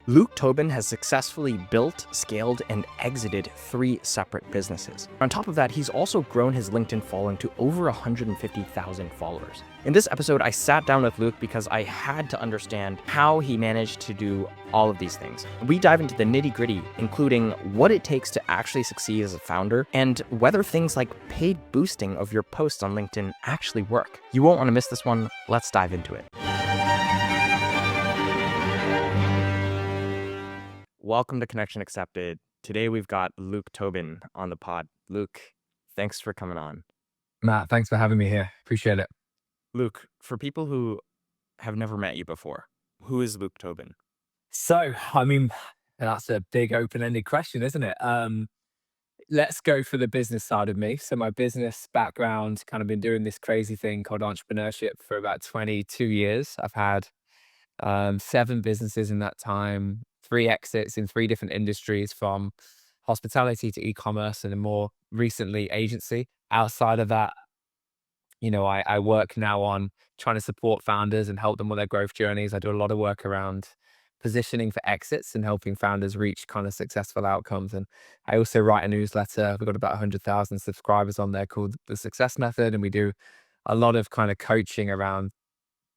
Luke Tobin has successfully built, scaled, and exited 3 separate businesses. On top of that, he's also grown his LinkedIn following to over 150,000 followers. In this episode, I sat down with Luke because I had to understand how he managed to do all of these things. We dive into the nitty-gritty, including what it takes to actually succeed as a founder, and whether things like paid boosting of your posts on LinkedIn actually work. You won't want to miss this one. Let's dive into it. Welcome to Connection Accepted. Today we've got Luke Tobin on the pod. Luke, thanks for coming on. Matt, thanks for having me here. Appreciate it. Luke, for people who have never met you before, who is Luke Tobin? So, that's a big open-ended question, isn't it? Let's go for the business side of me. So my business background, kind of been doing this crazy thing called entrepreneurship for about 22 years. I've had 7 businesses in that time, 3 exits in 3 different industries, from hospitality to e-commerce, and then more recently agency. Outside of that, I work now on trying to support founders and help them with their growth journeys. I do a lot of work around positioning for exits and helping founders reach kind of successful outcomes. And I also write a newsletter. We've got about 100,000 subscribers on there called The Success Method. And we do a lot of kind of coaching around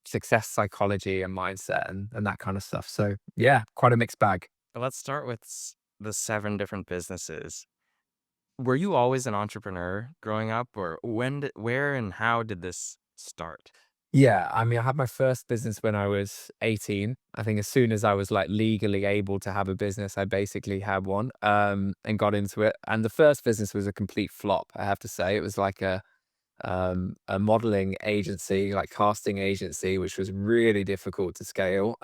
success psychology and mindset and that kind of stuff. So yeah, quite a mixed bag. Let's start with the 7 different businesses. Were you always an entrepreneur growing up, or where and how did this start? Yeah, I had my first business when I was 18. I think as soon as I was like legally able to have a business, I basically had one, and got into it. And the first business was a complete flop, I have to say. It was like a modeling agency, like casting agency, which was really difficult to scale.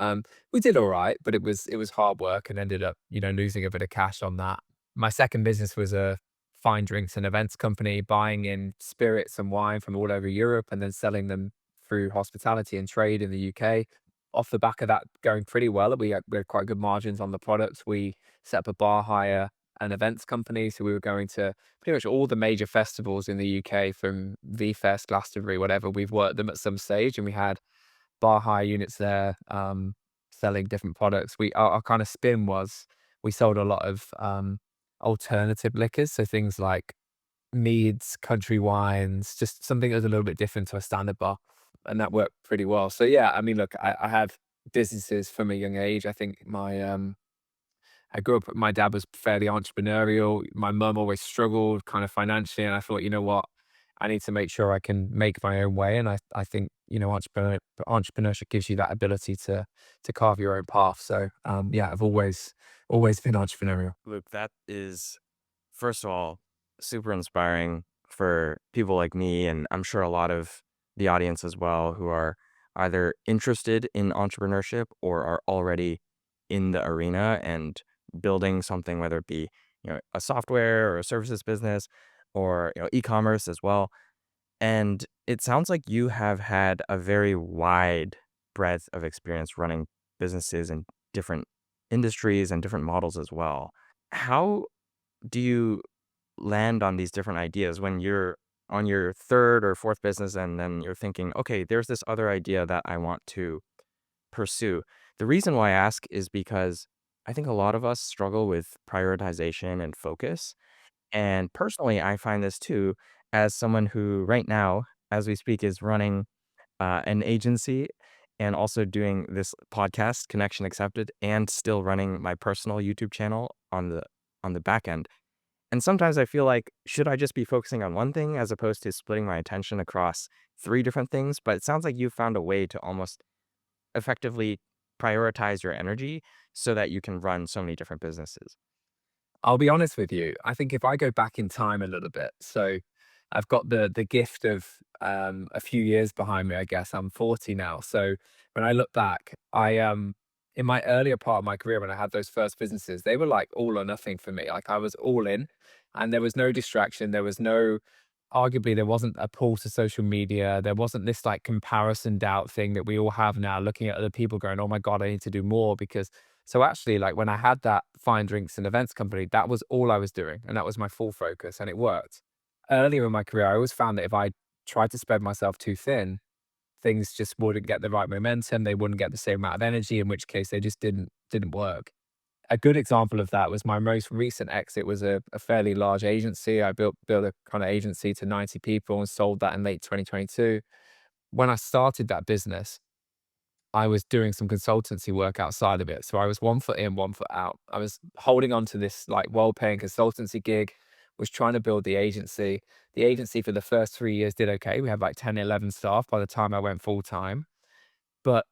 We did all right, but it was hard work and ended up, losing a bit of cash on that. My second business was a fine drinks and events company, buying in spirits and wine from all over Europe and then selling them through hospitality and trade in the UK. Off the back of that going pretty well, we had quite good margins on the products. We set up a bar hire and events company, so we were going to pretty much all the major festivals in the UK, from V-Fest, Glastonbury, whatever. We've worked them at some stage, and we had bar hire units there, selling different products. Our kind of spin was we sold a lot of alternative liquors, so things like meads, country wines, just something that was a little bit different to a standard bar, and that worked pretty well. So yeah, look, I have businesses from a young age. I think I grew up, my dad was fairly entrepreneurial. My mum always struggled kind of financially. And I thought, you know what, I need to make sure I can make my own way. And I think, entrepreneurship gives you that ability to carve your own path. So, yeah, I've always been entrepreneurial. Luke, that is, first of all, super inspiring for people like me, and I'm sure a lot of the audience as well, who are either interested in entrepreneurship or are already in the arena and building something, whether it be a software or a services business, or e-commerce as well. And it sounds like you have had a very wide breadth of experience running businesses in different industries and different models as well. How do you land on these different ideas when you're on your third or fourth business, and then you're thinking, okay, there's this other idea that I want to pursue? The reason why I ask is because I think a lot of us struggle with prioritization and focus. And personally, I find this too, as someone who right now, as we speak, is running an agency and also doing this podcast, Connection Accepted, and still running my personal YouTube channel on the back end. And sometimes I feel like, should I just be focusing on one thing as opposed to splitting my attention across 3 different things? But it sounds like you found a way to almost effectively prioritize your energy so that you can run so many different businesses. I'll be honest with you. I think if I go back in time a little bit, so I've got the gift of a few years behind me. I guess I'm 40 now. So when I look back, I in my earlier part of my career, when I had those first businesses, they were like all or nothing for me. Like I was all in, and there was no distraction. There was no, arguably, there wasn't a pull to social media. There wasn't this like comparison doubt thing that we all have now, looking at other people going, oh my God, I need to do more. Because so actually, like when I had that fine drinks and events company, that was all I was doing. And that was my full focus, and it worked. Earlier in my career, I always found that if I tried to spread myself too thin, things just wouldn't get the right momentum. They wouldn't get the same amount of energy, in which case they just didn't work. a good example of that was my most recent exit was a fairly large agency. I built a kind of agency to 90 people and sold that in late 2022. When I started that business, I was doing some consultancy work outside of it. So I was 1 foot in, 1 foot out. I was holding on to this like well-paying consultancy gig, was trying to build the agency. The agency for the first 3 years did okay. We had like 10, 11 staff by the time I went full time. But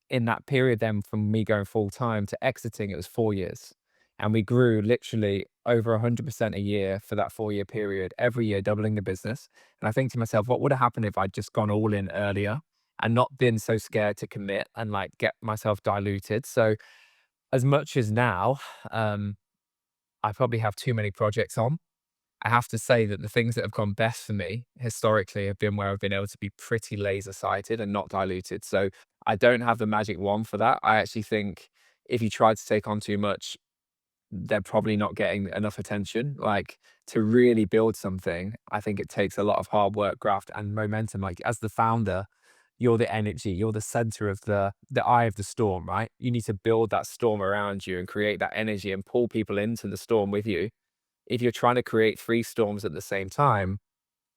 in that period then from me going full time to exiting, it was 4 years. And we grew literally over 100% a year for that 4 year period, every year doubling the business. And I think to myself, what would have happened if I'd just gone all in earlier and not been so scared to commit and like get myself diluted? So as much as now, um, I probably have too many projects on. I have to say that the things that have gone best for me historically have been where I've been able to be pretty laser sighted and not diluted. So I don't have the magic wand for that. I actually think if you try to take on too much, they're probably not getting enough attention. Like to really build something, I think it takes a lot of hard work, graft, and momentum. Like as the founder, you're the energy, you're the center of the eye of the storm, right? You need to build that storm around you and create that energy and pull people into the storm with you. If you're trying to create three storms at the same time,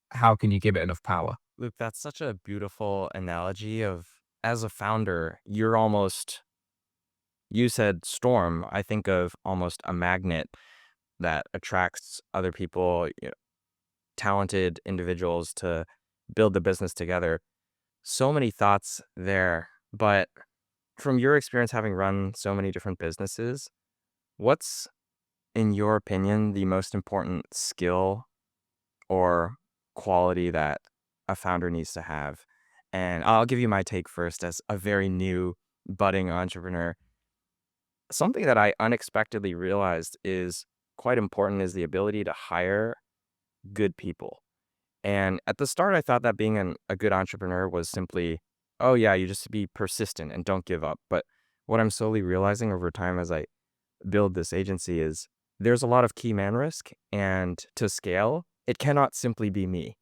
how can you give it enough power? Luke, that's such a beautiful analogy of as a founder, you're almost you said storm. I think of almost a magnet that attracts other people, talented individuals to build the business together. So many thoughts there. But from your experience having run so many different businesses, what's, in your opinion, the most important skill or quality that a founder needs to have? And I'll give you my take first as a very new budding entrepreneur. Something that I unexpectedly realized is quite important is the ability to hire good people. And at the start, I thought that being a good entrepreneur was simply, oh, yeah, you just be persistent and don't give up. But what I'm slowly realizing over time as I build this agency is there's a lot of key man risk. And to scale, it cannot simply be me.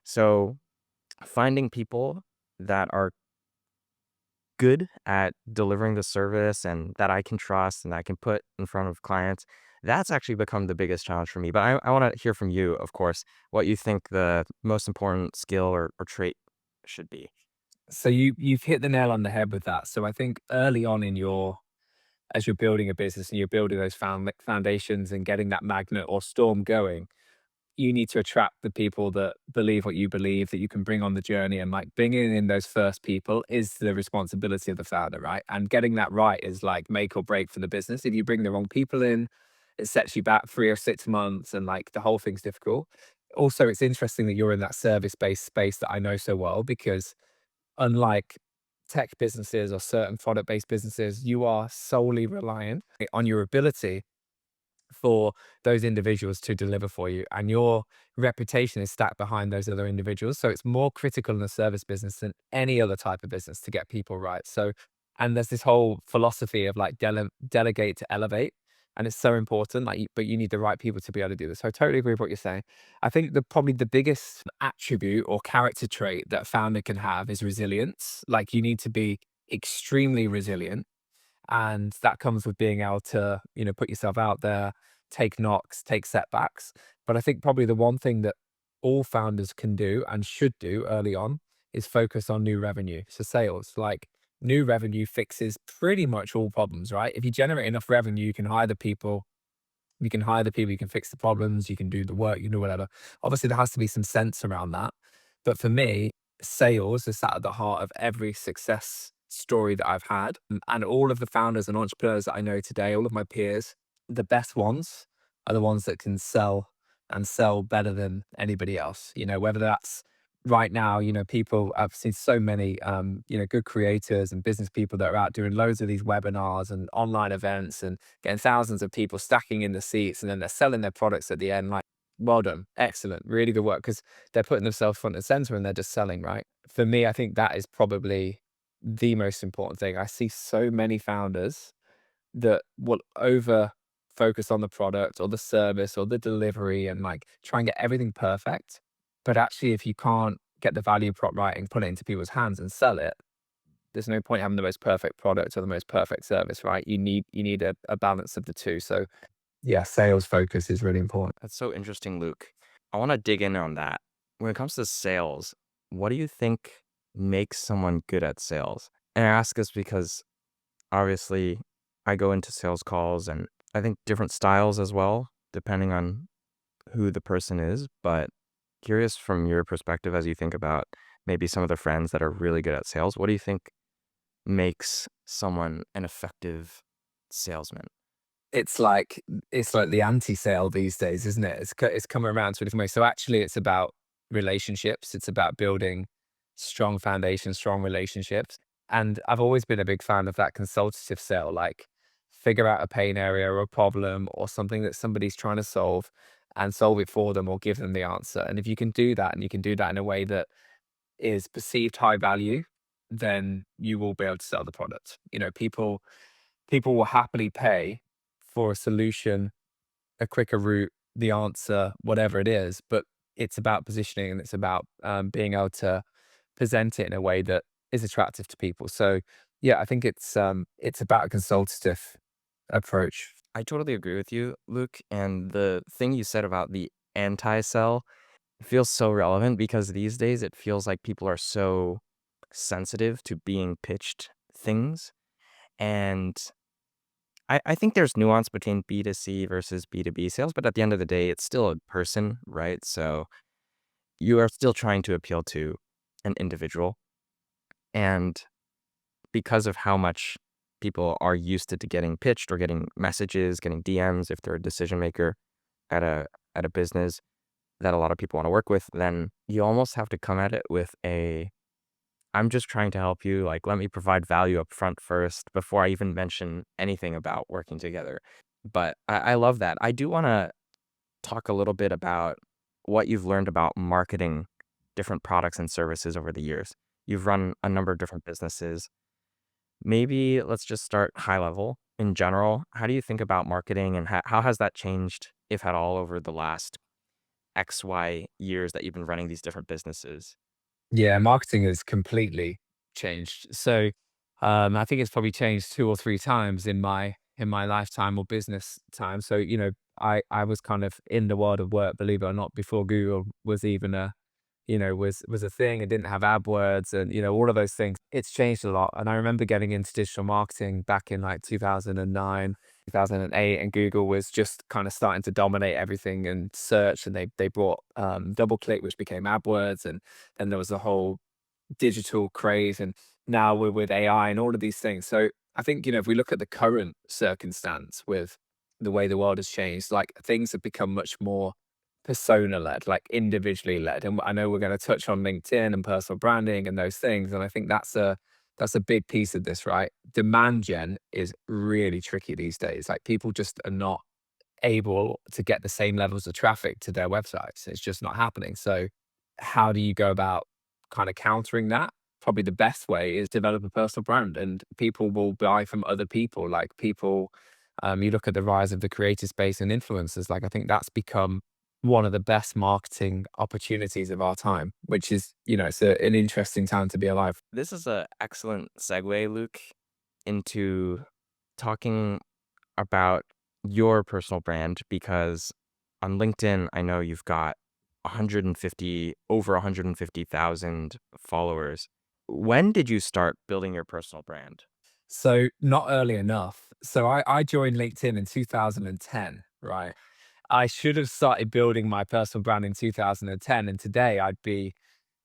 So finding people that are good at delivering the service and that I can trust and I can put in front of clients, that's actually become the biggest challenge for me. But I want to hear from you, of course, what you think the most important skill or trait should be. So you've hit the nail on the head with that. So I think early on in your as you're building a business and you're building those foundations and getting that magnet or storm going, you need to attract the people that believe what you believe, that you can bring on the journey. And like bringing in those first people is the responsibility of the founder, right? And getting that right is like make or break for the business. If you bring the wrong people in, it sets you back 3 or 6 months and like the whole thing's difficult. Also, it's interesting that you're in that service based space that I know so well because unlike tech businesses or certain product based businesses, you are solely reliant on your ability for those individuals to deliver for you. And your reputation is stacked behind those other individuals. So it's more critical in a service business than any other type of business to get people right. So, and there's this whole philosophy of like delegate to elevate. And it's so important, like, but you need the right people to be able to do this. So I totally agree with what you're saying. I think the probably the biggest attribute or character trait that a founder can have is resilience. Like you need to be extremely resilient and that comes with being able to, put yourself out there, take knocks, take setbacks. But I think probably the one thing that all founders can do and should do early on is focus on new revenue. So sales, like new revenue fixes pretty much all problems, right? If you generate enough revenue, you can hire the people, you can fix the problems, you can do the work, you can do whatever. Obviously, there has to be some sense around that. But for me, sales is sat at the heart of every success story that I've had. And all of the founders and entrepreneurs that I know today, all of my peers, the best ones are the ones that can sell and sell better than anybody else. Whether that's right now, people I've seen so many good creators and business people that are out doing loads of these webinars and online events and getting thousands of people stacking in the seats and then they're selling their products at the end. Like, well done, excellent, really good work because they're putting themselves front and center and they're just selling, right? For me, I think that is probably the most important thing. I see so many founders that will over focus on the product or the service or the delivery and like try and get everything perfect. But actually, if you can't get the value prop right and put it into people's hands and sell it, There's no point having the most perfect product or the most perfect service, right? You need a balance of the two. So yeah, sales focus is really important. That's so interesting, Luke. I want to dig in on that. When it comes to sales, what do you think makes someone good at sales? And I ask this because obviously I go into sales calls and I think different styles as well, depending on who the person is. But curious from your perspective as you think about maybe some of the friends that are really good at sales, what do you think makes someone an effective salesman? It's like the anti-sale these days, isn't it? It's come around to a different way. So actually, it's about relationships. It's about building strong foundations, strong relationships. And I've always been a big fan of that consultative sale, like figure out a pain area or a problem or something that somebody's trying to solve and solve it for them or give them the answer. And if you can do that and you can do that in a way that is perceived high value, then you will be able to sell the product. People will happily pay for a solution, a quicker route, the answer, whatever it is. But it's about positioning and it's about being able to present it in a way that is attractive to people. So yeah, I think it's about a consultative approach. I totally agree with you, Luke. And the thing you said about the anti sell feels so relevant because these days it feels like people are so sensitive to being pitched things. And I think there's nuance between B2C versus B2B sales, but at the end of the day, it's still a person, right? So you are still trying to appeal to an individual. And because of how much people are used to getting pitched or getting messages, getting DMs if they're a decision maker at a business that a lot of people want to work with, then you almost have to come at it with a I'm just trying to help you, like let me provide value up front first before I even mention anything about working together. But I love that. I do want to talk a little bit about what you've learned about marketing different products and services over the years. You've run a number of different businesses. Maybe let's just start high level in general. How do you think about marketing and how has that changed, if at all, over the last XY years that you've been running these different businesses? Yeah, marketing has completely changed. So, I think it's probably changed 2 or 3 times in my lifetime or business time. So, I was kind of in the world of work, believe it or not, before Google was even was a thing. It didn't have AdWords and, all of those things. It's changed a lot. And I remember getting into digital marketing back in like 2009, 2008, and Google was just kind of starting to dominate everything and search. And they brought DoubleClick, which became AdWords, and then there was a whole digital craze, and now we're with AI and all of these things. So I think, if we look at the current circumstance with the way the world has changed, like things have become much more persona led, like individually led. And I know we're going to touch on LinkedIn and personal branding and those things. And I think that's a big piece of this, right? Demand gen is really tricky these days. Like people just are not able to get the same levels of traffic to their websites. It's just not happening. So, how do you go about kind of countering that? Probably the best way is develop a personal brand, and people will buy from other people. Like people, you look at the rise of the creator space and influencers. Like I think that's become one of the best marketing opportunities of our time, which is, it's an interesting time to be alive. This is an excellent segue, Luke, into talking about your personal brand because on LinkedIn, I know you've got 150, over 150,000 followers. When did you start building your personal brand? So not early enough. So I joined LinkedIn in 2010, right? I should have started building my personal brand in 2010, and today I'd be,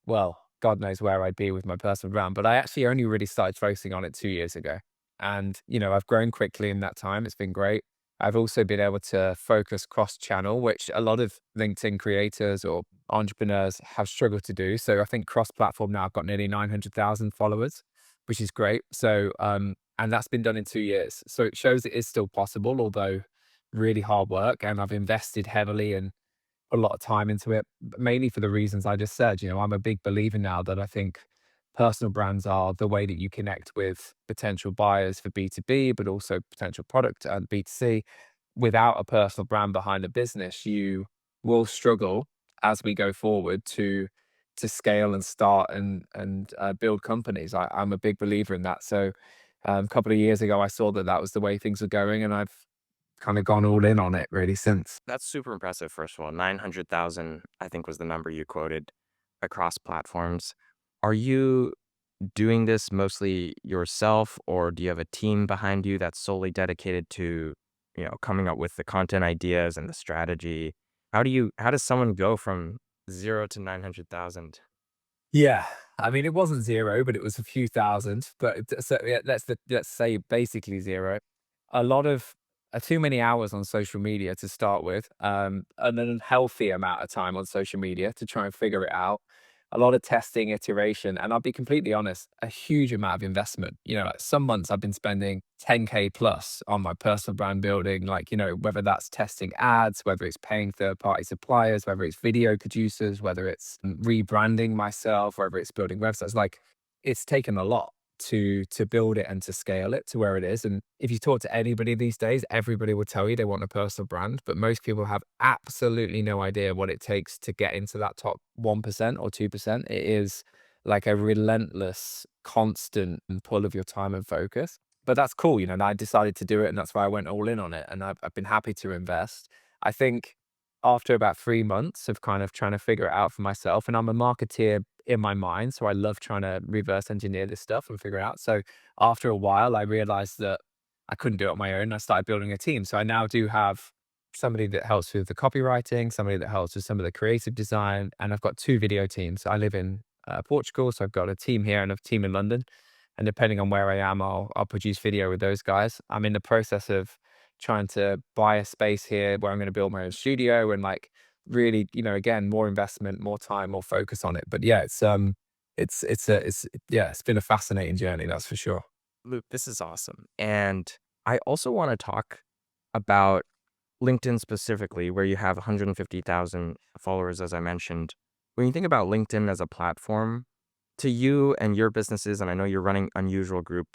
well, God knows where I'd be with my personal brand, but I actually only really started focusing on it 2 years ago. And, I've grown quickly in that time. It's been great. I've also been able to focus cross-channel, which a lot of LinkedIn creators or entrepreneurs have struggled to do. So I think cross-platform now I've got nearly 900,000 followers, which is great. So, and that's been done in 2 years. So it shows it is still possible, although really hard work. And I've invested heavily and put a lot of time into it, mainly for the reasons I just said. I'm a big believer now that I think personal brands are the way that you connect with potential buyers for B2B, but also potential product and B2C. Without a personal brand behind a business, you will struggle as we go forward to to scale and start and build companies. I'm a big believer in that. So a couple of years ago, I saw that that was the way things were going, and I've kind of gone all in on it really since. That's super impressive, first of all. 900,000, I think, was the number you quoted across platforms. Are you doing this mostly yourself, or do you have a team behind you that's solely dedicated to, coming up with the content ideas and the strategy? How does someone go from 0 to 900,000? Yeah. I mean, it wasn't 0, but it was a few thousand, but so, yeah, let's say basically 0. A lot of too many hours on social media to start with, an unhealthy amount of time on social media to try and figure it out. A lot of testing, iteration, and I'll be completely honest, a huge amount of investment. Like some months I've been spending 10K plus on my personal brand building, like, whether that's testing ads, whether it's paying third-party suppliers, whether it's video producers, whether it's rebranding myself, whether it's building websites. Like, it's taken a lot to build it and to scale it to where it is. And if you talk to anybody these days, everybody will tell you they want a personal brand, but most people have absolutely no idea what it takes to get into that top 1% or 2%. It is like a relentless, constant pull of your time and focus. But that's cool, and I decided to do it, and that's why I went all in on it. And I've been happy to invest. I think after about 3 months of kind of trying to figure it out for myself, and I'm a marketeer in my mind, so I love trying to reverse engineer this stuff and figure it out. So after a while, I realized that I couldn't do it on my own. I started building a team. So I now do have somebody that helps with the copywriting, somebody that helps with some of the creative design, and I've got 2 video teams. I live in Portugal, so I've got a team here and a team in London. And depending on where I am, I'll produce video with those guys. I'm in the process of trying to buy a space here where I'm going to build my own studio and like really, again, more investment, more time, more focus on it. But yeah, it's been a fascinating journey, that's for sure. Luke, this is awesome. And I also want to talk about LinkedIn specifically, where you have 150,000 followers, as I mentioned. When you think about LinkedIn as a platform, to you and your businesses, and I know you're running Unusual Group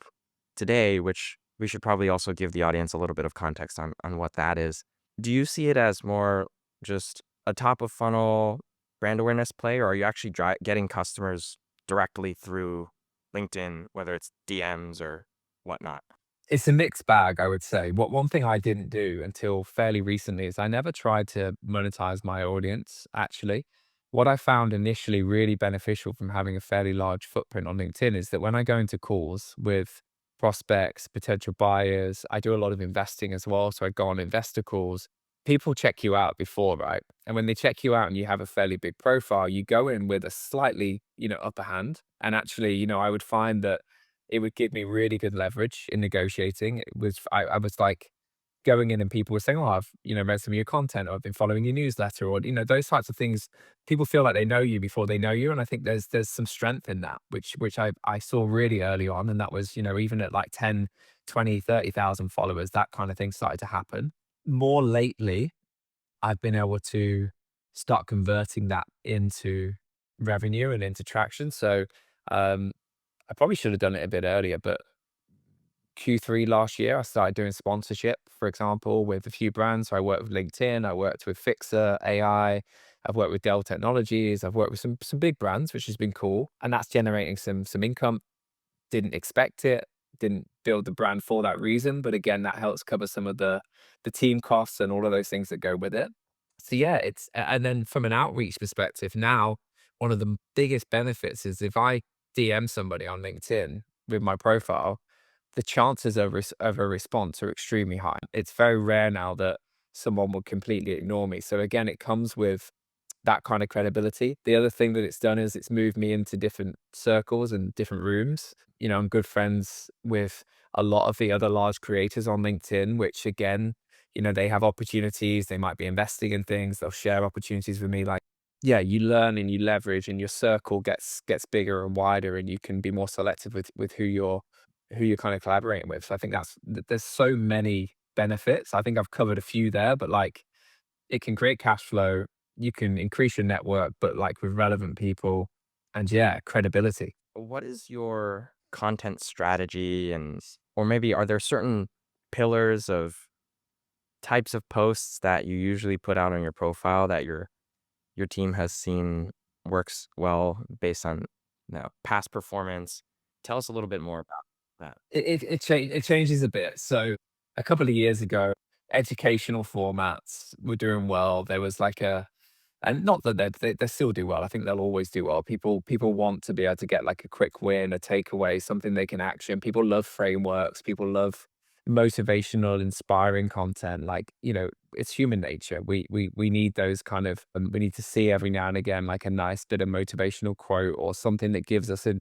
today, which we should probably also give the audience a little bit of context on what that is. Do you see it as more just a top of funnel brand awareness play, or are you actually getting customers directly through LinkedIn, whether it's DMs or whatnot? It's a mixed bag, I would say. What One thing I didn't do until fairly recently is I never tried to monetize my audience, actually. What I found initially really beneficial from having a fairly large footprint on LinkedIn is that when I go into calls with prospects, potential buyers, I do a lot of investing as well. So I go on investor calls. People check you out before, right? And when they check you out and you have a fairly big profile, you go in with a slightly, upper hand. And actually, I would find that it would give me really good leverage in negotiating. I was like going in and people were saying, "Oh, I've, read some of your content, or I've been following your newsletter," or, those types of things. People feel like they know you before they know you. And I think there's some strength in that, which I saw really early on. And that was, even at like 10, 20, 30,000 followers, that kind of thing started to happen. More lately, I've been able to start converting that into revenue and into traction. So um I probably should have done it a bit earlier, but Q3 last year, I started doing sponsorship, for example, with a few brands. So I worked with LinkedIn, I worked with Fixer AI, I've worked with Dell Technologies, I've worked with some big brands, which has been cool, and that's generating some income. Didn't expect it, didn't build the brand for that reason, but again, that helps cover some of the team costs and all of those things that go with it. So yeah, and then from an outreach perspective, now one of the biggest benefits is if I DM somebody on LinkedIn with my profile, the chances of a response are extremely high. It's very rare now that someone will completely ignore me. So again, it comes with that kind of credibility. The other thing that it's done is it's moved me into different circles and different rooms. I'm good friends with a lot of the other large creators on LinkedIn, which again, they have opportunities. They might be investing in things. They'll share opportunities with me. Like, yeah, you learn and you leverage, and your circle gets bigger and wider, and you can be more selective with who you're kind of collaborating with. So I think there's so many benefits. I think I've covered a few there, but like it can create cash flow. You can increase your network, but like with relevant people, and yeah, credibility. What is your content strategy, or maybe are there certain pillars of types of posts that you usually put out on your profile that your team has seen works well based on, past performance. Tell us a little bit more about that. It changes a bit. So a couple of years ago, educational formats were doing well. There was like a and not that they still do well. I think they'll always do well. People want to be able to get like a quick win, a takeaway, something they can action. People love frameworks. People love motivational, inspiring content. Like, it's human nature. We need those kind of we need to see every now and again like a nice bit of motivational quote or something that gives us a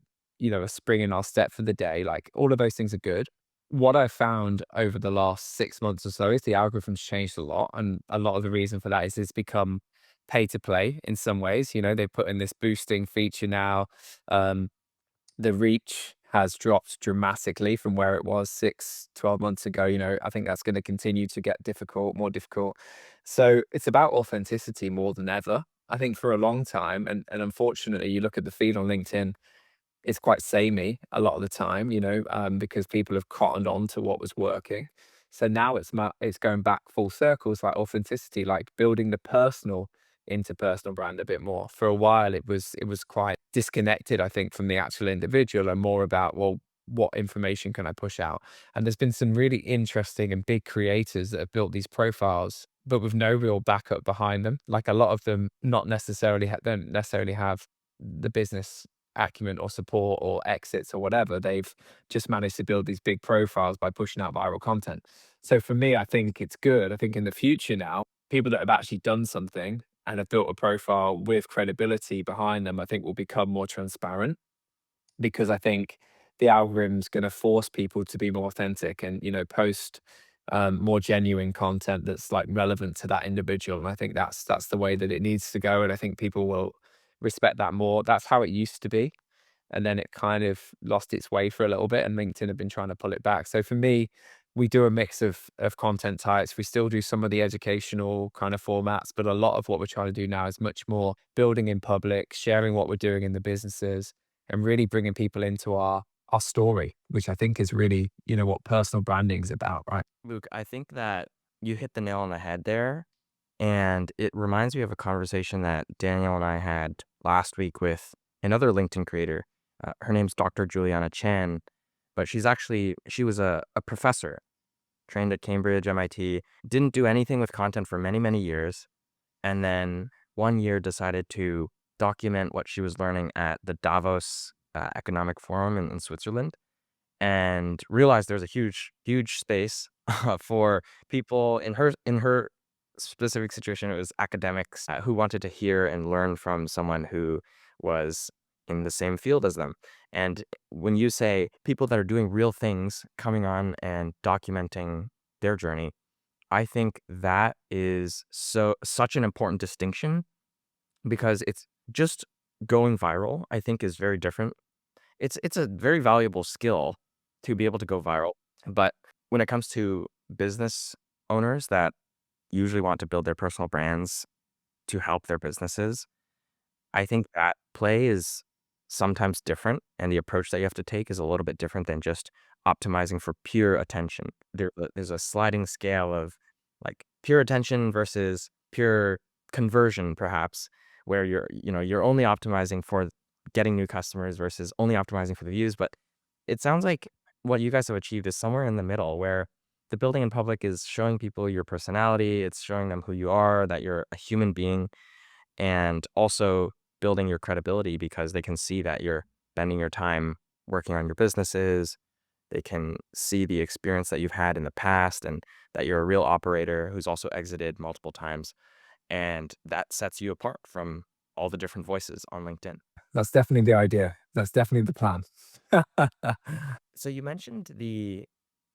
spring in our step for the day. Like all of those things are good. What I found over the last 6 months or so is the algorithms changed a lot. And a lot of the reason for that is it's become pay to play in some ways. They put in this boosting feature now. Um, the reach has dropped dramatically from where it was 6, 12 months ago. I think that's going to continue to get more difficult. So it's about authenticity more than ever. I think for a long time, and unfortunately, you look at the feed on LinkedIn, it's quite samey a lot of the time, because people have cottoned on to what was working. So now it's going back full circles, like authenticity, like building the personal interpersonal brand a bit more. For a while, it was quite disconnected, I think, from the actual individual and more about, well, what information can I push out? And there's been some really interesting and big creators that have built these profiles, but with no real backup behind them. Like a lot of them, not necessarily don't necessarily have the business acumen or support or exits or whatever. They've just managed to build these big profiles by pushing out viral content. So for me, I think it's good. I think in the future now, people that have actually done something and have built a profile with credibility behind them, I think will become more transparent because I think the algorithm's going to force people to be more authentic and post more genuine content that's like relevant to that individual. And I think that's the way that it needs to go. And I think people will respect that more. That's how it used to be, and then it kind of lost its way for a little bit, and LinkedIn have been trying to pull it back. So for me, we do a mix of content types. We still do some of the educational kind of formats, but a lot of what we're trying to do now is much more building in public, sharing what we're doing in the businesses, and really bringing people into our story, which I think is really, what personal branding is about, right? Luke, I think that you hit the nail on the head there. And it reminds me of a conversation that Daniel and I had last week with another LinkedIn creator. Her name's Dr. Juliana Chan, but she was a professor, trained at Cambridge, MIT, didn't do anything with content for many, many years. And then one year decided to document what she was learning at the Davos Economic Forum in Switzerland and realized there's a huge, huge space for people in her specific situation. It was academics who wanted to hear and learn from someone who was in the same field as them. And when you say people that are doing real things, coming on and documenting their journey, I think that is such an important distinction because it's just going viral, I think is very different. It's a very valuable skill to be able to go viral, but when it comes to business owners that usually want to build their personal brands to help their businesses, I think that play is sometimes different, and the approach that you have to take is a little bit different than just optimizing for pure attention. There's a sliding scale of like pure attention versus pure conversion, perhaps, where you're only optimizing for getting new customers versus only optimizing for the views. But it sounds like what you guys have achieved is somewhere in the middle, where the building in public is showing people your personality, it's showing them who you are, that you're a human being, and also building your credibility because they can see that you're spending your time working on your businesses. They can see the experience that you've had in the past and that you're a real operator who's also exited multiple times. And that sets you apart from all the different voices on LinkedIn. That's definitely the idea. That's definitely the plan. So you mentioned the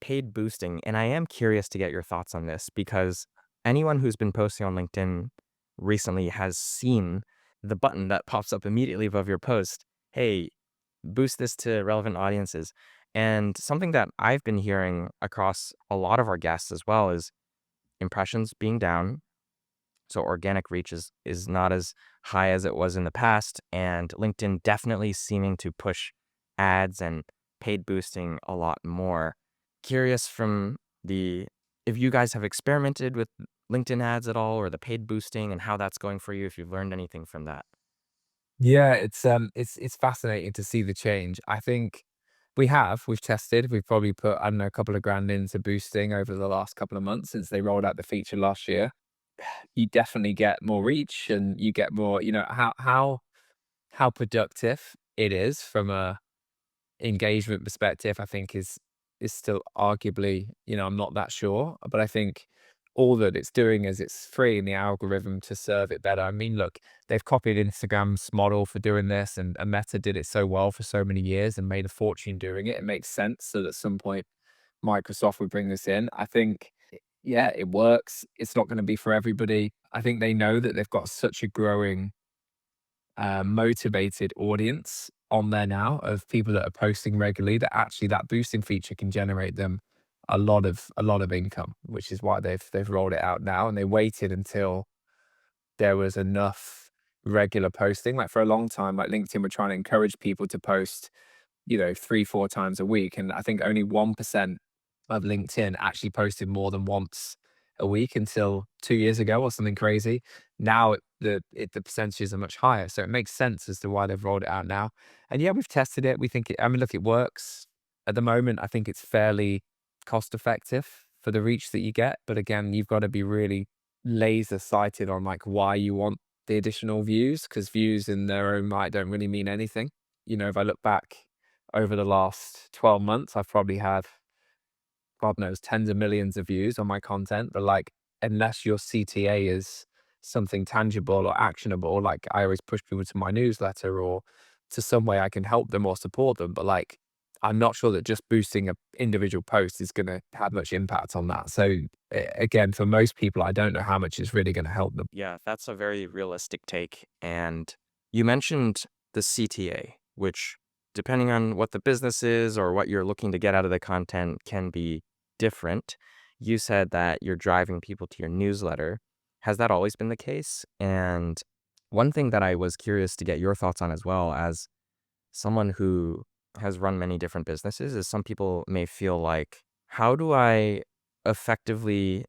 paid boosting, and I am curious to get your thoughts on this because anyone who's been posting on LinkedIn recently has seen the button that pops up immediately above your post. Hey, boost this to relevant audiences. And something that I've been hearing across a lot of our guests as well is impressions being down. So organic reach is not as high as it was in the past, and LinkedIn definitely seeming to push ads and paid boosting a lot more. Curious from the if you guys have experimented with LinkedIn ads at all or the paid boosting and how that's going for you, if you've learned anything from that. Yeah, it's fascinating to see the change. I think we've tested, we've probably put, I don't know, a couple of grand into boosting over the last couple of months since they rolled out the feature last year. You definitely get more reach and you get more, how productive it is from a engagement perspective, I think is still arguably, I'm not that sure, but I think all that it's doing is it's freeing the algorithm to serve it better. I mean, look, they've copied Instagram's model for doing this, and Meta did it so well for so many years and made a fortune doing it. It makes sense that at some point Microsoft would bring this in. I think, yeah, it works. It's not going to be for everybody. I think they know that they've got such a growing motivated audience on there now of people that are posting regularly that actually that boosting feature can generate them a lot of income, which is why they've rolled it out now. And they waited until there was enough regular posting. Like for a long time, like LinkedIn were trying to encourage people to post 3, 4 times a week. And I think only 1% of LinkedIn actually posted more than once a week until 2 years ago or something crazy. Now the percentages are much higher. So it makes sense as to why they've rolled it out now. And yeah, we've tested it. We think I mean, look, it works. At the moment, I think it's fairly cost effective for the reach that you get. But again, you've got to be really laser sighted on like why you want the additional views, because views in their own right don't really mean anything. If I look back over the last 12 months, I've probably had, God knows, tens of millions of views on my content. But like, unless your CTA is something tangible or actionable, like I always push people to my newsletter or to some way I can help them or support them. But like, I'm not sure that just boosting a individual post is going to have much impact on that. So again, for most people, I don't know how much it's really going to help them. Yeah, that's a very realistic take. And you mentioned the CTA, which, depending on what the business is or what you're looking to get out of the content, can be different. You said that you're driving people to your newsletter. Has that always been the case? And one thing that I was curious to get your thoughts on as well, as someone who has run many different businesses, is some people may feel like, how do I effectively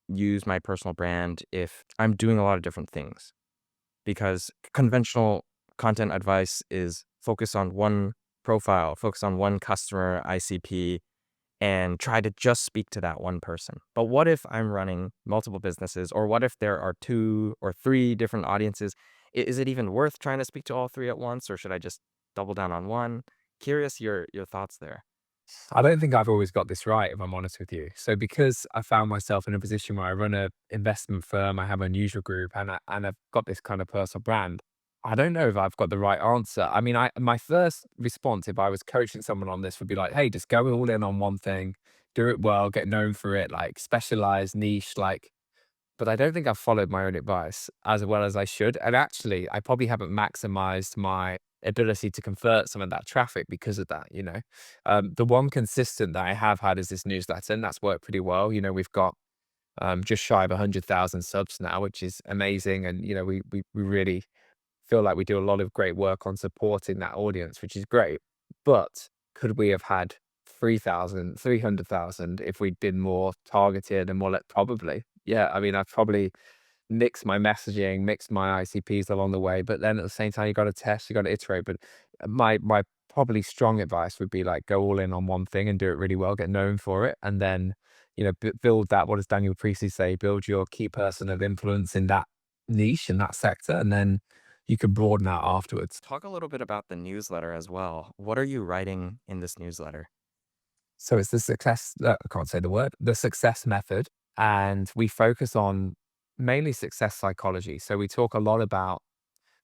use my personal brand if I'm doing a lot of different things? Because conventional content advice is focus on one profile, focus on one customer ICP, and try to just speak to that one person. But what if I'm running multiple businesses, or what if there are 2 or 3 different audiences? Is it even worth trying to speak to all 3 at once, or should I just double down on one? Curious your thoughts there. I don't think I've always got this right, if I'm honest with you. So because I found myself in a position where I run a investment firm, I have a user group, and I've got this kind of personal brand. I don't know if I've got the right answer. I mean, my first response if I was coaching someone on this would be like, hey, just go all in on one thing, do it well, get known for it, like specialize, niche, like, but I don't think I've followed my own advice as well as I should. And actually, I probably haven't maximized my ability to convert some of that traffic because of that. The one consistent that I have had is this newsletter, and that's worked pretty well. We've got just shy of 100,000 subs now, which is amazing. And, we really feel like we do a lot of great work on supporting that audience, which is great. But could we have had 3,000, 300,000 if we'd been more targeted and more like, probably? Yeah. I mean, I've probably mixed my messaging, mixed my ICPs along the way, but then at the same time, you got to test, you got to iterate. But my probably strong advice would be like go all in on one thing and do it really well, get known for it, and then build that. What does Daniel Priestley say? Build your key person of influence in that niche in that sector, and then you can broaden out afterwards. Talk a little bit about the newsletter as well. What are you writing in this newsletter? So it's the success, I can't say the word, the success method. And we focus on mainly success psychology. So we talk a lot about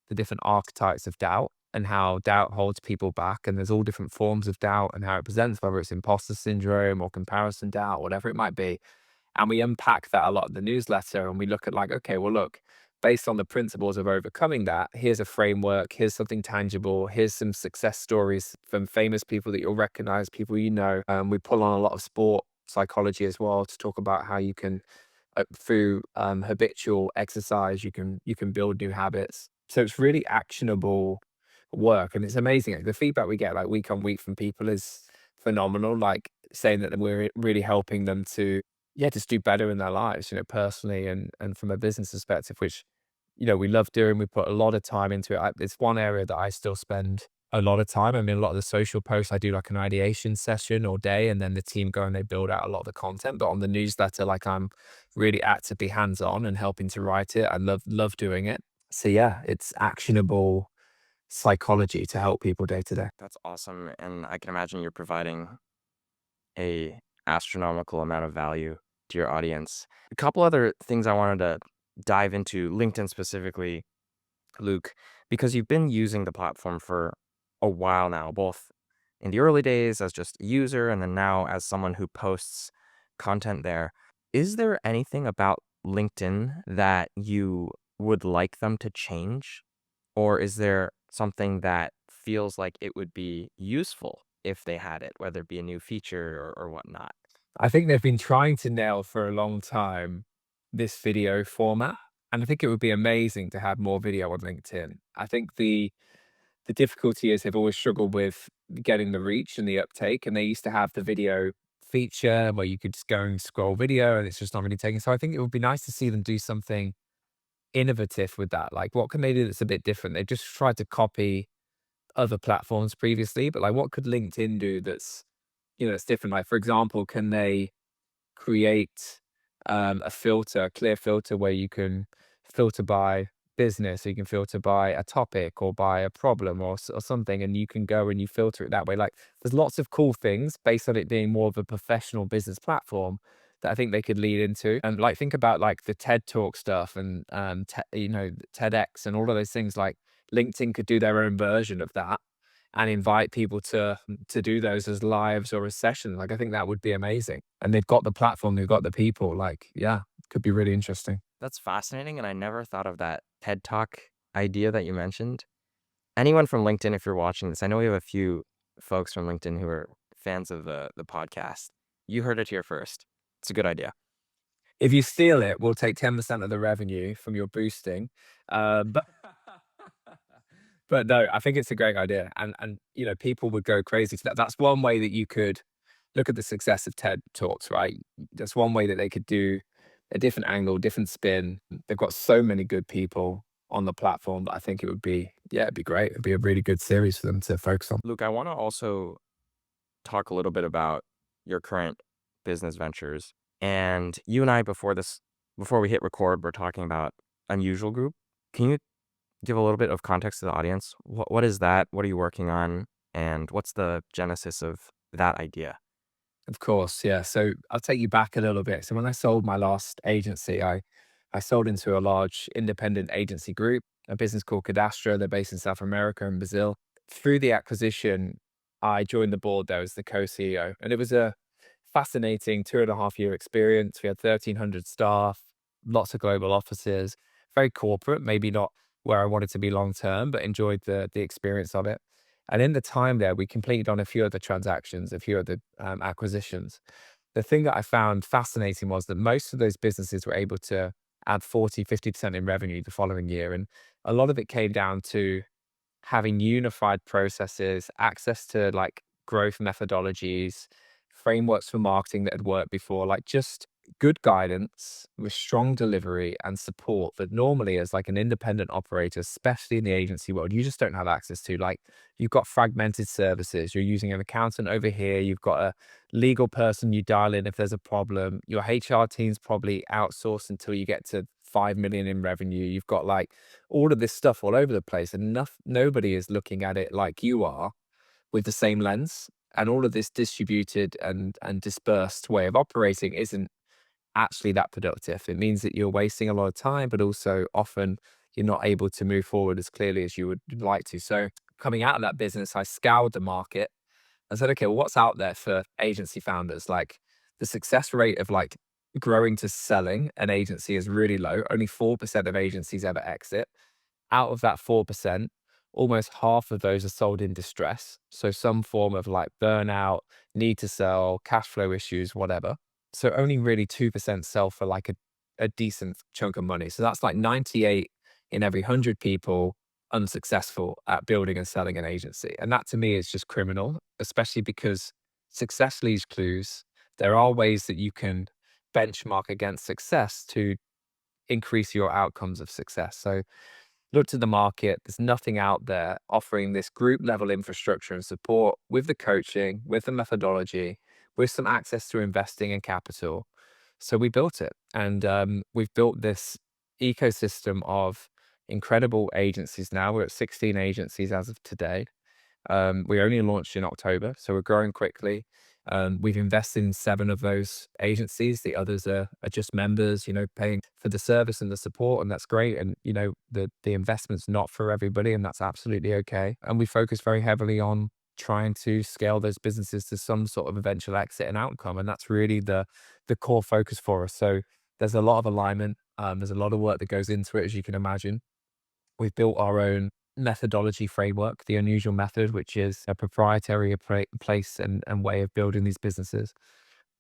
the different archetypes of doubt and how doubt holds people back. And there's all different forms of doubt and how it presents, whether it's imposter syndrome or comparison doubt, whatever it might be. And we unpack that a lot in the newsletter and we look at like, okay, well, look, based on the principles of overcoming that, here's a framework, here's something tangible, here's some success stories from famous people that you'll recognize, people you know. We pull on a lot of sport psychology as well to talk about how you can, through habitual exercise, you can build new habits. So it's really actionable work, and it's amazing. The feedback we get like week on week from people is phenomenal. Like saying that we're really helping them to, yeah, just do better in their lives, personally and from a business perspective, which we love doing. We put a lot of time into it. It's one area that I still spend a lot of time. I mean, a lot of the social posts, I do like an ideation session all day, and then the team go and they build out a lot of the content. But on the newsletter, like I'm really actively hands on and helping to write it. I love doing it. So yeah, it's actionable psychology to help people day to day. That's awesome, and I can imagine you're providing a astronomical amount of value to your audience. A couple other things I wanted to dive into, LinkedIn specifically, Luke, because you've been using the platform for a while now, both in the early days as just a user and then now as someone who posts content there. Is there anything about LinkedIn that you would like them to change? Or is there something that feels like it would be useful if they had it, whether it be a new feature or whatnot? I think they've been trying to nail for a long time this video format, and I think it would be amazing to have more video on LinkedIn. I think the difficulty is they've always struggled with getting the reach and the uptake, and they used to have the video feature where you could just go and scroll video and it's just not really taking. So I think it would be nice to see them do something innovative with that. Like, what can they do that's a bit different? They've just tried to copy other platforms previously, but like, what could LinkedIn do that's, it's different? Like, for example, can they create a filter, a clear filter where you can filter by business, or you can filter by a topic or by a problem or something, and you can go and you filter it that way. Like, there's lots of cool things based on it being more of a professional business platform that I think they could lead into. And like, think about like the TED Talk stuff and TEDx and all of those things. Like, LinkedIn could do their own version of that and invite people to do those as lives or as sessions. Like, I think that would be amazing. And they've got the platform, they've got the people. Like, yeah, could be really interesting. That's fascinating, and I never thought of that TED Talk idea that you mentioned. Anyone from LinkedIn, if you're watching this, I know we have a few folks from LinkedIn who are fans of the podcast. You heard it here first. It's a good idea. If you steal it, we'll take 10% of the revenue from your boosting. But but no, I think it's a great idea. And people would go crazy to that. That's one way that you could look at the success of TED Talks, right? That's one way that they could do a different angle, different spin. They've got so many good people on the platform that I think it would be, yeah, it'd be great. It'd be a really good series for them to focus on. Luke, I want to also talk a little bit about your current business ventures. And you and I, before we hit record, we're talking about Unusual Group. Can you give a little bit of context to the audience? What is that? What are you working on? And what's the genesis of that idea? Of course, yeah. So I'll take you back a little bit. So when I sold my last agency, I sold into a large independent agency group, a business called Cadastra. They're based in South America and Brazil. Through the acquisition, I joined the board there as the co-CEO, and it was a fascinating 2.5 year experience. We had 1,300 staff, lots of global offices, very corporate, maybe not where I wanted to be long term, but enjoyed the experience of it. And in the time there, we completed on a few other transactions, a few other acquisitions. The thing that I found fascinating was that most of those businesses were able to add 40, 50% in revenue the following year. And a lot of it came down to having unified processes, access to like growth methodologies, frameworks for marketing that had worked before, like just good guidance with strong delivery and support that normally as like an independent operator, especially in the agency world, you just don't have access to. Like, you've got fragmented services. You're using an accountant over here. You've got a legal person you dial in if there's a problem. Your HR team's probably outsourced until you get to 5 million in revenue. You've got like all of this stuff all over the place, and nobody is looking at it like you are with the same lens. And all of this distributed and dispersed way of operating isn't actually that productive. It means that you're wasting a lot of time, but also often you're not able to move forward as clearly as you would like to. So coming out of that business, I scoured the market and said, okay, well, what's out there for agency founders? Like, the success rate of like growing to selling an agency is really low. Only 4% of agencies ever exit. Out of that 4%, almost half of those are sold in distress. So some form of like burnout, need to sell, cash flow issues, whatever. So only really 2% sell for like a decent chunk of money. So that's like 98 in every 100 people unsuccessful at building and selling an agency. And that to me is just criminal, especially because success leaves clues. There are ways that you can benchmark against success to increase your outcomes of success. So look to the market. There's nothing out there offering this group level infrastructure and support with the coaching, with the methodology, with some access to investing and capital. So we built it, and we've built this ecosystem of incredible agencies now. We're at 16 agencies as of today. We only launched in October, so we're growing quickly. We've invested in 7 of those agencies. The others are just members, paying for the service and the support, and that's great. And the investment's not for everybody, and that's absolutely okay. And we focus very heavily on trying to scale those businesses to some sort of eventual exit and outcome, and that's really the core focus for us. So there's a lot of alignment. There's a lot of work that goes into it, as you can imagine. We've built our own methodology framework, the unusual method, which is a proprietary place and way of building these businesses.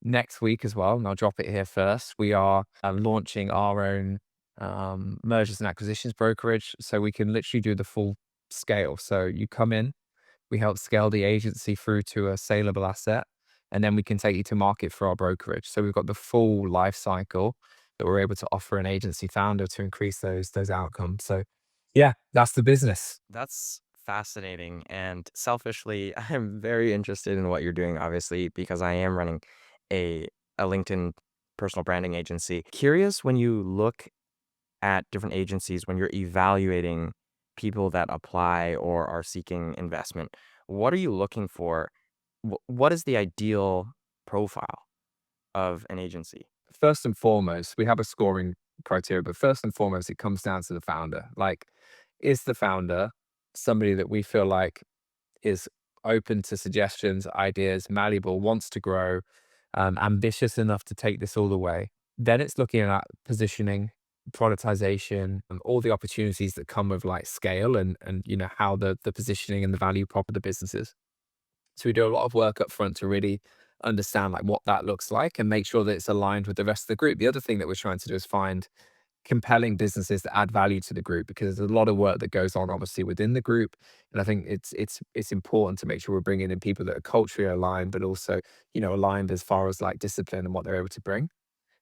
Next week as well, and I'll drop it here first, we are launching our own mergers and acquisitions brokerage. So we can literally do the full scale. So you come in, we help scale the agency through to a saleable asset, and then we can take you to market for our brokerage. So we've got the full life cycle that we're able to offer an agency founder to increase those outcomes. So yeah, that's the business. That's fascinating. And selfishly, I'm very interested in what you're doing, obviously, because I am running a LinkedIn personal branding agency. Curious when you look at different agencies, when you're evaluating people that apply or are seeking investment, what are you looking for? What is the ideal profile of an agency? First and foremost, we have a scoring criteria, but first and foremost, it comes down to the founder. Like, is the founder somebody that we feel like is open to suggestions, ideas, malleable, wants to grow, ambitious enough to take this all the way? Then it's looking at positioning, productization, and all the opportunities that come with like scale and how the positioning and the value prop of the business is. So we do a lot of work up front to really understand like what that looks like and make sure that it's aligned with the rest of the group. The other thing that we're trying to do is find compelling businesses that add value to the group, because there's a lot of work that goes on obviously within the group. And I think it's important to make sure we're bringing in people that are culturally aligned, but also, aligned as far as like discipline and what they're able to bring.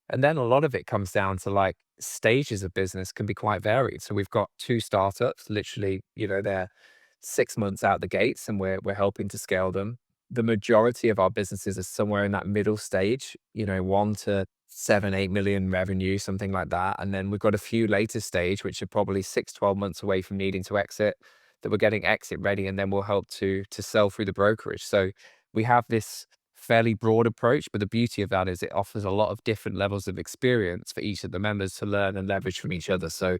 And then a lot of it comes down to like stages of business can be quite varied. So we've got 2 startups, literally, they're 6 months out the gates and we're helping to scale them. The majority of our businesses are somewhere in that middle stage, 1 to 7, 8 million revenue, something like that. And then we've got a few later stage, which are probably 6, 12 months away from needing to exit, that we're getting exit ready, and then we'll help to sell through the brokerage. So we have this fairly broad approach, but the beauty of that is it offers a lot of different levels of experience for each of the members to learn and leverage from each other. So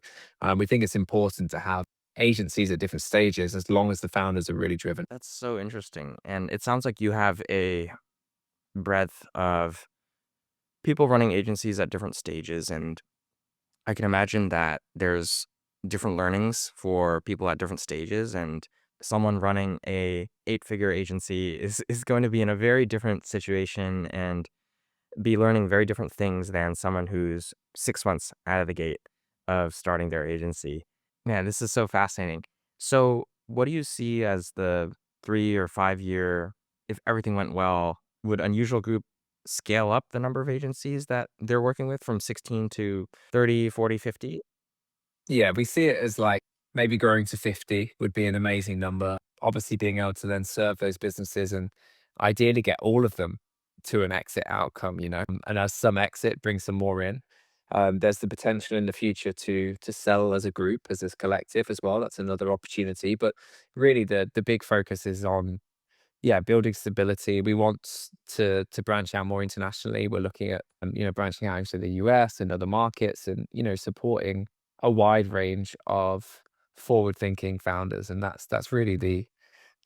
we think it's important to have agencies at different stages as long as the founders are really driven. That's so interesting. And it sounds like you have a breadth of people running agencies at different stages. And I can imagine that there's different learnings for people at different stages. And someone running a 8-figure agency is going to be in a very different situation and be learning very different things than someone who's 6 months out of the gate of starting their agency. Man, this is so fascinating. So, what do you see as the 3 or 5 year, if everything went well, would Unusual Group scale up the number of agencies that they're working with from 16 to 30, 40, 50? Yeah, we see it as like maybe growing to 50 would be an amazing number. Obviously, being able to then serve those businesses and ideally get all of them to an exit outcome, and as some exit, bring some more in. There's the potential in the future to sell as a group, as this collective as well. That's another opportunity. But really, the big focus is on, yeah, building stability. We want to branch out more internationally. We're looking at, branching out into the US and other markets and, supporting a wide range of forward-thinking founders. And that's really the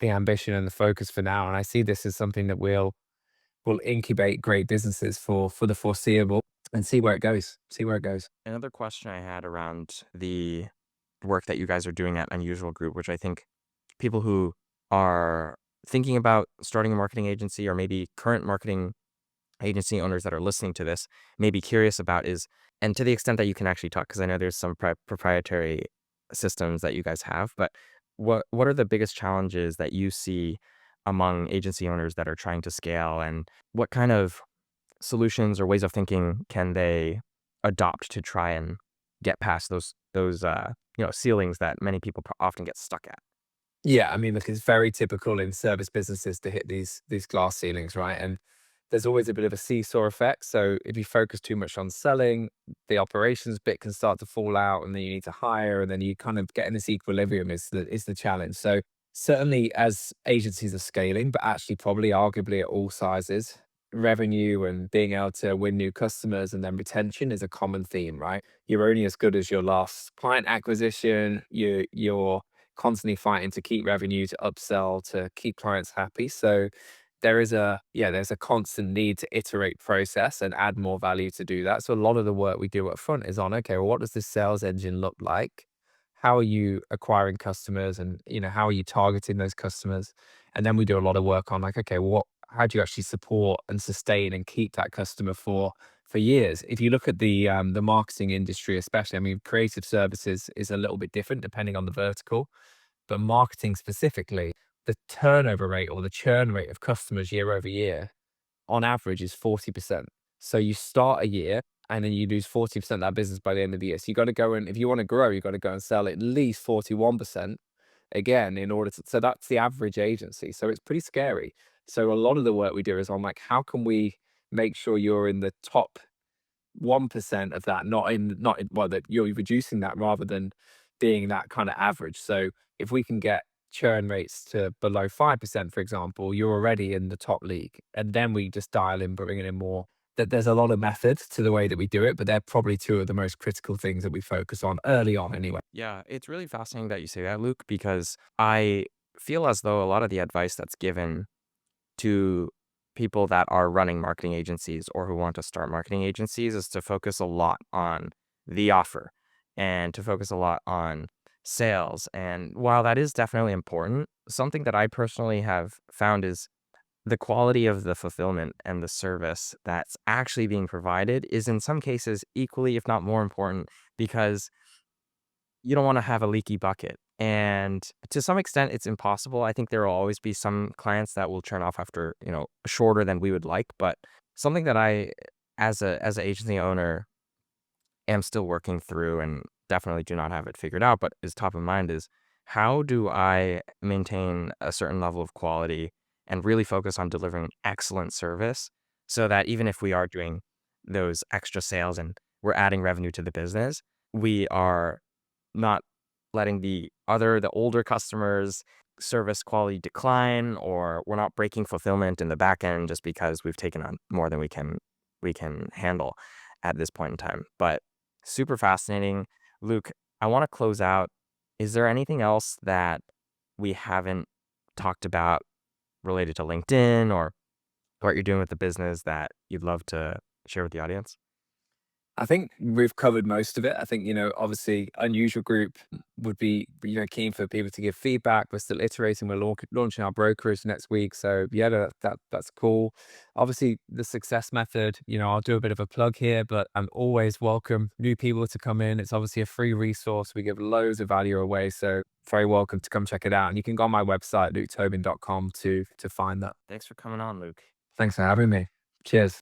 ambition and the focus for now. And I see this as something that will incubate great businesses for the foreseeable and see where it goes. See where it goes. Another question I had around the work that you guys are doing at Unusual Group, which I think people who are thinking about starting a marketing agency or maybe current marketing agency owners that are listening to this may be curious about is, and to the extent that you can actually talk, because I know there's some proprietary systems that you guys have, but what are the biggest challenges that you see among agency owners that are trying to scale, and what kind of solutions or ways of thinking can they adopt to try and get past those ceilings that many people often get stuck at. Yeah, I mean, look, it's very typical in service businesses to hit these glass ceilings, right? And there's always a bit of a seesaw effect. So if you focus too much on selling, the operations bit can start to fall out, and then you need to hire, and then you kind of get in this equilibrium is the challenge. So certainly as agencies are scaling, but actually probably arguably at all sizes, revenue and being able to win new customers and then retention is a common theme, right? You're only as good as your last client acquisition. You're constantly fighting to keep revenue, to upsell, to keep clients happy. So there's a constant need to iterate process and add more value to do that. So a lot of the work we do up front is on, okay, well, what does this sales engine look like? How are you acquiring customers, and how are you targeting those customers? And then we do a lot of work on, like, okay, how do you actually support and sustain and keep that customer for years? If you look at the marketing industry, especially, I mean, creative services is a little bit different depending on the vertical, but marketing specifically, the turnover rate or the churn rate of customers year over year on average is 40%. So you start a year and then you lose 40% of that business by the end of the year. So you got to go and, if you want to grow, you got to go and sell at least 41% again in order to, so that's the average agency. So it's pretty scary. So a lot of the work we do is on, like, how can we make sure you're in the top 1% of that, well, that you're reducing that rather than being that kind of average. So if we can get churn rates to below 5%, for example, you're already in the top league. And then we just dial in, bringing in more. That there's a lot of methods to the way that we do it, but they're probably two of the most critical things that we focus on early on anyway. Yeah, it's really fascinating that you say that, Luke, because I feel as though a lot of the advice that's given to people that are running marketing agencies or who want to start marketing agencies is to focus a lot on the offer and to focus a lot on sales. And while that is definitely important, something that I personally have found is the quality of the fulfillment and the service that's actually being provided is in some cases equally, if not more important, because you don't want to have a leaky bucket. And to some extent, it's impossible. I think there will always be some clients that will turn off after, shorter than we would like. But something that I, as an agency owner, am still working through and definitely do not have it figured out, but is top of mind is how do I maintain a certain level of quality and really focus on delivering excellent service so that even if we are doing those extra sales and we're adding revenue to the business, we are not letting the older customers service quality decline, or we're not breaking fulfillment in the back end just because we've taken on more than we can handle at this point in time. But super fascinating. Luke, I want to close out. Is there anything else that we haven't talked about related to LinkedIn or what you're doing with the business that you'd love to share with the audience? I think we've covered most of it. I think, obviously, Unusual Group would be, keen for people to give feedback. We're still iterating. We're launching our brokerage next week. So yeah, that's cool. Obviously, the success method, I'll do a bit of a plug here, but I'm always welcome new people to come in. It's obviously a free resource. We give loads of value away. So very welcome to come check it out. And you can go on my website, luketobin.com, to find that. Thanks for coming on, Luke. Thanks for having me. Cheers.